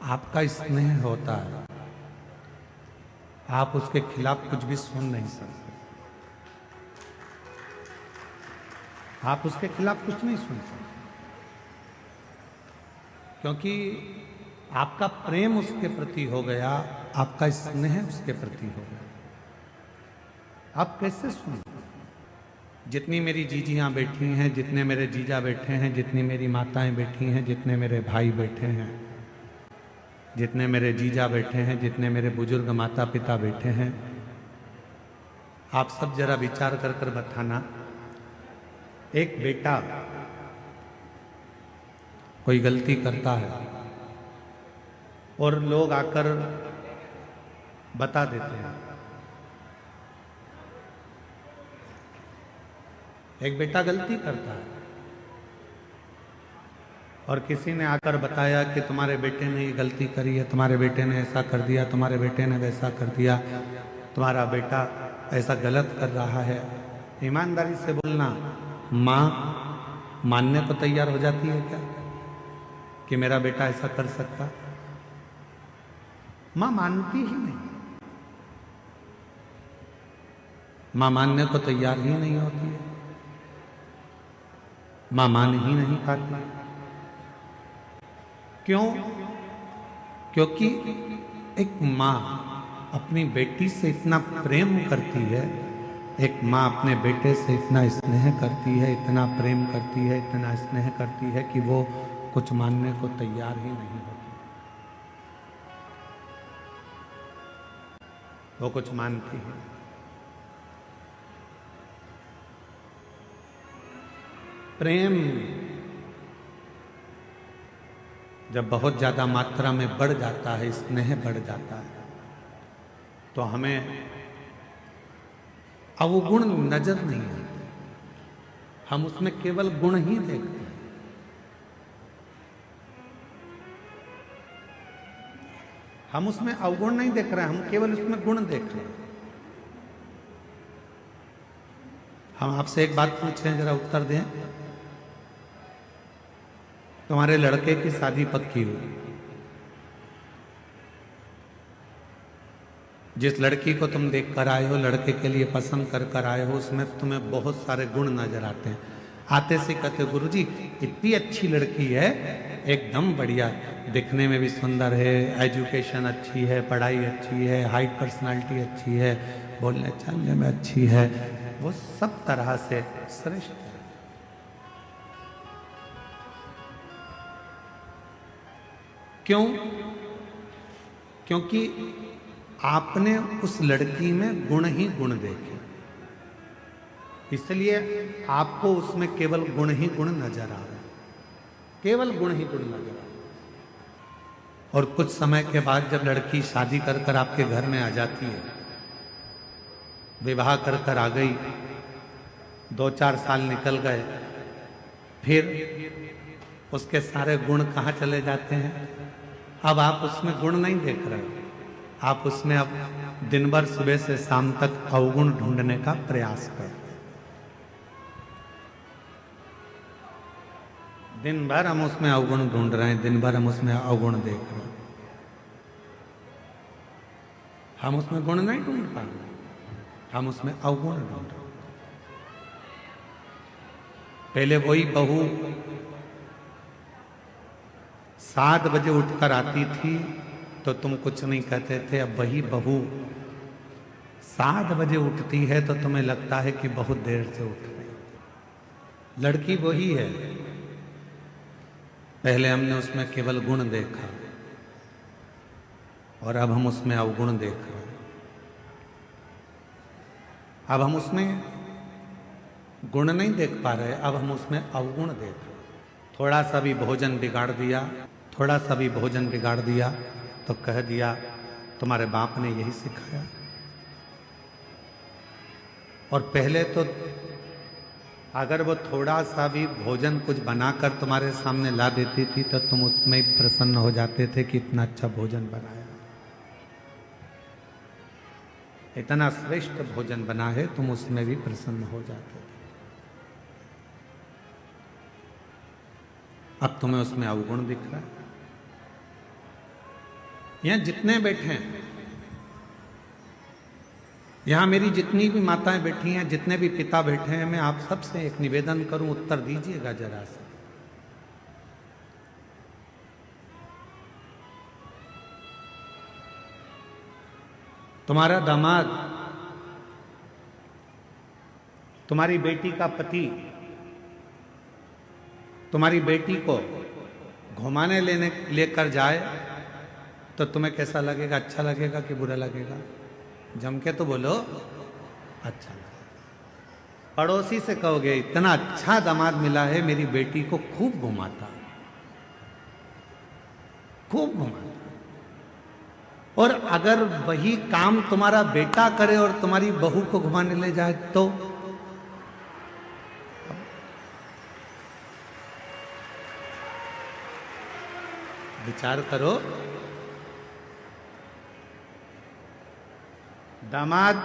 आपका स्नेह होता है, आप उसके खिलाफ कुछ भी सुन नहीं सकते, आप उसके खिलाफ कुछ नहीं सुन सकते, क्योंकि आपका प्रेम उसके प्रति हो गया, आपका स्नेह उसके प्रति हो गया। आप कैसे सुन? जितनी मेरी जीजियां बैठी हैं, जितने मेरे जीजा बैठे हैं, जितनी मेरी माताएं बैठी हैं, जितने मेरे भाई बैठे हैं, जितने मेरे जीजा बैठे हैं, जितने मेरे बुजुर्ग माता पिता बैठे हैं, आप सब जरा विचार कर कर बताना, एक बेटा कोई गलती करता है और लोग आकर बता देते हैं। एक बेटा गलती करता है और किसी ने आकर बताया कि तुम्हारे बेटे ने ये गलती करी है, तुम्हारे बेटे ने ऐसा कर दिया, तुम्हारे बेटे ने वैसा कर दिया, तुम्हारा बेटा ऐसा गलत कर रहा है। ईमानदारी से बोलना, माँ मानने को तैयार हो जाती है क्या कि मेरा बेटा ऐसा कर सकता? माँ मानती ही नहीं, माँ मानने को तैयार ही नहीं होती है, माँ मान ही नहीं पाती। क्यों? क्योंकि एक माँ अपनी बेटी से इतना प्रेम करती है, एक माँ अपने बेटे से इतना स्नेह करती है, इतना प्रेम करती है, इतना स्नेह करती है कि वो कुछ मानने को तैयार ही नहीं होती। वो कुछ मानती है। प्रेम जब बहुत ज्यादा मात्रा में बढ़ जाता है, स्नेह बढ़ जाता है, तो हमें अवगुण नजर नहीं आते, हम उसमें केवल गुण ही देखते हैं। हम उसमें अवगुण नहीं देख रहे हैं, हम केवल उसमें गुण देख रहे हैं। हम आपसे एक बात पूछें, जरा उत्तर दें। तुम्हारे लड़के की शादी पक्की हुई, जिस लड़की को तुम देख कर आए हो, लड़के के लिए पसंद कर कर आए हो, उसमें तुम्हें बहुत सारे गुण नजर आते हैं। आते से कहते गुरुजी इतनी अच्छी लड़की है, एकदम बढ़िया, दिखने में भी सुंदर है, एजुकेशन अच्छी है, पढ़ाई अच्छी है, हाइट पर्सनालिटी अच्छी है, बोलने चालने में अच्छी है, वो सब तरह से श्रेष्ठ है। क्यों? क्योंकि आपने उस लड़की में गुण ही गुण देखे, इसलिए आपको उसमें केवल गुण ही गुण नजर आ रहे हैं, केवल गुण ही गुण नजर आ रहे हैं। और कुछ समय के बाद जब लड़की शादी कर कर आपके घर में आ जाती है, विवाह कर कर आ गई, 2-4 साल निकल गए, फिर उसके सारे गुण कहाँ चले जाते हैं? अब आप उसमें गुण नहीं देख रहे, आप उसमें अब दिन भर सुबह से शाम तक अवगुण ढूंढने का प्रयास कर। दिन भर हम उसमें अवगुण ढूंढ रहे हैं, दिन भर हम उसमें अवगुण देख रहे हैं, हम उसमें गुण नहीं ढूंढ पा रहे, हम उसमें अवगुण ढूंढ रहे। पहले वही बहू 7 बजे उठकर आती थी तो तुम कुछ नहीं कहते थे, अब वही बहू 7 बजे उठती है तो तुम्हें लगता है कि बहुत देर से उठ रही। लड़की वही है, पहले हमने उसमें केवल गुण देखा और अब हम उसमें अवगुण देख रहे हैं। अब हम उसमें गुण नहीं देख पा रहे, अब हम उसमें अवगुण देख रहे हैं। थोड़ा सा भी भोजन बिगाड़ दिया, थोड़ा सा भी भोजन बिगाड़ दिया तो कह दिया तुम्हारे बाप ने यही सिखाया। और पहले तो अगर वो थोड़ा सा भी भोजन कुछ बनाकर तुम्हारे सामने ला देती थी तो तुम उसमें प्रसन्न हो जाते थे कि इतना अच्छा भोजन बनाया, इतना श्रेष्ठ भोजन बना है, तुम उसमें भी प्रसन्न हो जाते थे। अब तुम्हें उसमें अवगुण दिख रहा है। यहां जितने बैठे हैं, यहां मेरी जितनी भी माताएं बैठी हैं, जितने भी पिता बैठे हैं, मैं आप सबसे एक निवेदन करूं, उत्तर दीजिएगा जरा सा। तुम्हारा दामाद, तुम्हारी बेटी का पति तुम्हारी बेटी को घुमाने लेकर जाए तो तुम्हें कैसा लगेगा? अच्छा लगेगा कि बुरा लगेगा? जम के तो बोलो, अच्छा लगेगा। पड़ोसी से कहोगे इतना अच्छा दामाद मिला है, मेरी बेटी को खूब घुमाता, खूब घुमाता। और अगर वही काम तुम्हारा बेटा करे और तुम्हारी बहू को घुमाने ले जाए तो विचार करो। दामाद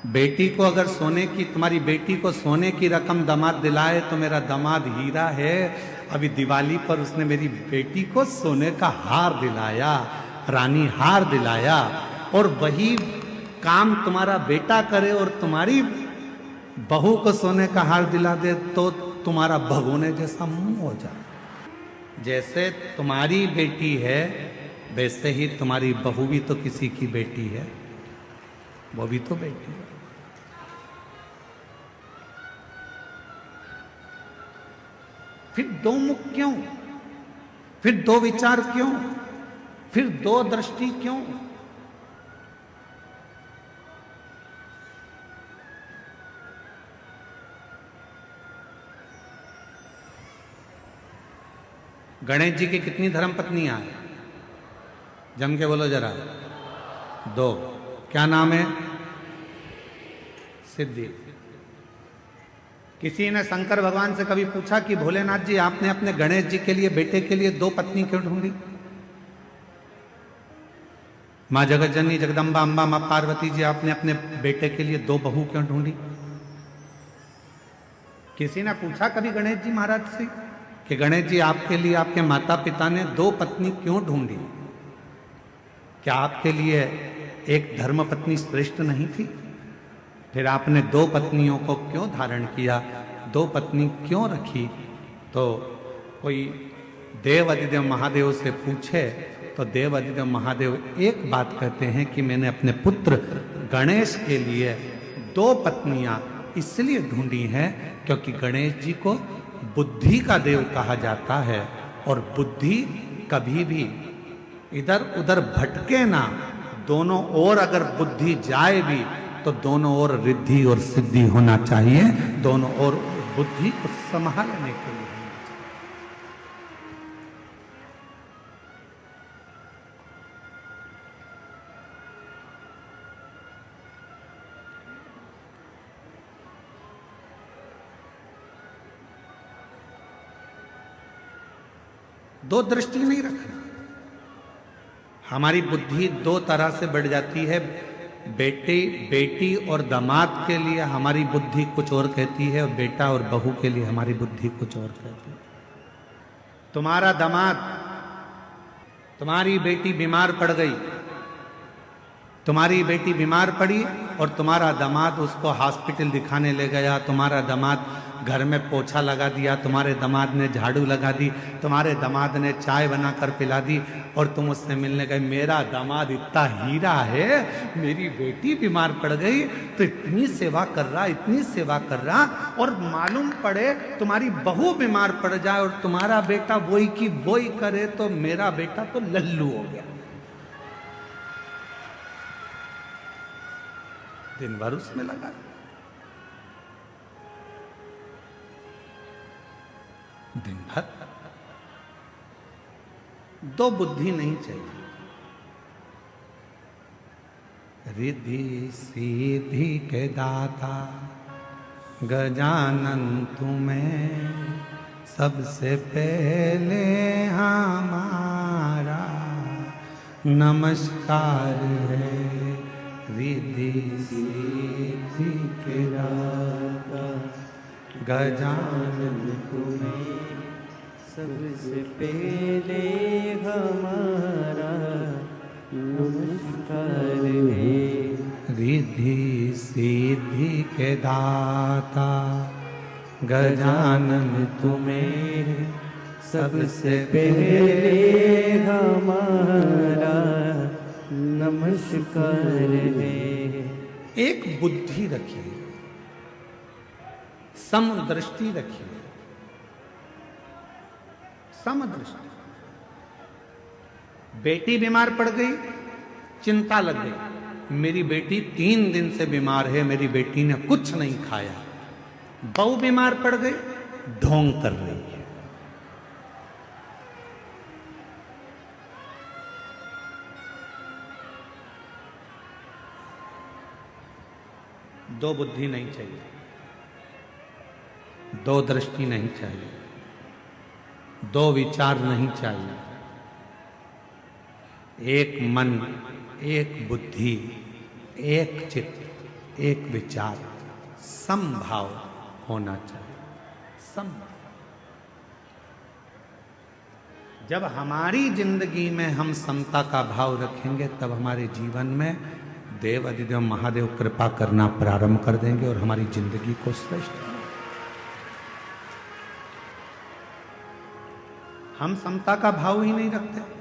बेटी को अगर सोने की, तुम्हारी बेटी को सोने की रकम दामाद दिलाए तो मेरा दामाद हीरा है। अभी दिवाली पर उसने मेरी बेटी को सोने का हार दिलाया, रानी हार दिलाया। और वही काम तुम्हारा बेटा करे और तुम्हारी बहू को सोने का हार दिला दे तो तुम्हारा भगोने जैसा मुंह हो जाए। जैसे तुम्हारी बेटी है वैसे ही तुम्हारी बहू भी तो किसी की बेटी है, वो भी तो बेटी है। फिर दो मुख क्यों? फिर दो विचार क्यों? फिर दो दृष्टि क्यों? गणेश जी की कितनी धर्म पत्नियां हैं? जम के बोलो जरा। दो। क्या नाम है? सिद्धि। किसी ने शंकर भगवान से कभी पूछा कि भोलेनाथ जी, आपने अपने गणेश जी के लिए, बेटे के लिए दो पत्नी क्यों ढूंढी? मां जगत जननी जगदम्बा अम्बा मां पार्वती जी, आपने अपने बेटे के लिए दो बहू क्यों ढूंढी? किसी ने पूछा कभी गणेश जी महाराज से कि गणेश जी, आपके लिए आपके माता पिता ने दो पत्नी क्यों ढूंढी? क्या आपके लिए एक धर्म पत्नी श्रेष्ठ नहीं थी? फिर आपने दो पत्नियों को क्यों धारण किया, दो पत्नी क्यों रखी? तो कोई देव अधिदेव महादेव से पूछे तो देव अधिदेव महादेव एक बात कहते हैं कि मैंने अपने पुत्र गणेश के लिए दो पत्नियां इसलिए ढूंढी हैं क्योंकि गणेश जी को बुद्धि का देव कहा जाता है और बुद्धि कभी भी इधर उधर भटके ना। दोनों ओर अगर बुद्धि जाए भी तो दोनों ओर रिद्धि और सिद्धि होना चाहिए, दोनों ओर बुद्धि को संभालने के लिए होना चाहिए। दो दृष्टि नहीं रखना। हमारी बुद्धि दो तरह से बढ़ जाती है। बेटी और दामाद के लिए हमारी बुद्धि कुछ और कहती है और बेटा और बहू के लिए हमारी बुद्धि कुछ और कहती है। तुम्हारा दामाद, तुम्हारी बेटी बीमार पड़ गई, तुम्हारी बेटी बीमार पड़ी और तुम्हारा दामाद उसको हॉस्पिटल दिखाने ले गया। तुम्हारा दामाद घर में पोछा लगा दिया, तुम्हारे दामाद ने झाड़ू लगा दी, तुम्हारे दामाद ने चाय बनाकर पिला दी और तुम उससे मिलने गए। मेरा दामाद इतना हीरा है, मेरी बेटी बीमार पड़ गई तो इतनी सेवा कर रहा, इतनी सेवा कर रहा, और मालूम पड़े तुम्हारी बहू बीमार पड़ जाए और तुम्हारा बेटा वही की वही करे तो मेरा बेटा तो लल्लू हो गया। दिन भर उसमें लगा। दिन भर। दो बुद्धि नहीं चाहिए। रिद्धि सिद्धि के दाता गजानन तुम्हें सबसे पहले हमारा नमस्कार है। रिद्धि सिद्धि के दाता गजानन तुम्हें सबसे पहले हमारा रिद्धि सिद्धि के दाता, गजानन तुम्हें सबसे पहले हमारा नमस्कार है। एक बुद्धि रखिए, समदृष्टि रखिए, समदृष्टि। बेटी बीमार पड़ गई, चिंता लग गई, मेरी बेटी 3 दिन से बीमार है, मेरी बेटी ने कुछ नहीं खाया। बहू बीमार पड़ गई, ढोंग कर रही है। दो बुद्धि नहीं चाहिए, दो दृष्टि नहीं चाहिए, दो विचार नहीं चाहिए। एक मन, एक बुद्धि, एक चित्त, एक विचार, समभाव होना चाहिए। सम जब हमारी जिंदगी में हम समता का भाव रखेंगे, तब हमारे जीवन में देव अधिदेव महादेव कृपा करना प्रारंभ कर देंगे और हमारी जिंदगी को श्रेष्ठ करेंगे। हम समता का भाव ही नहीं रखते।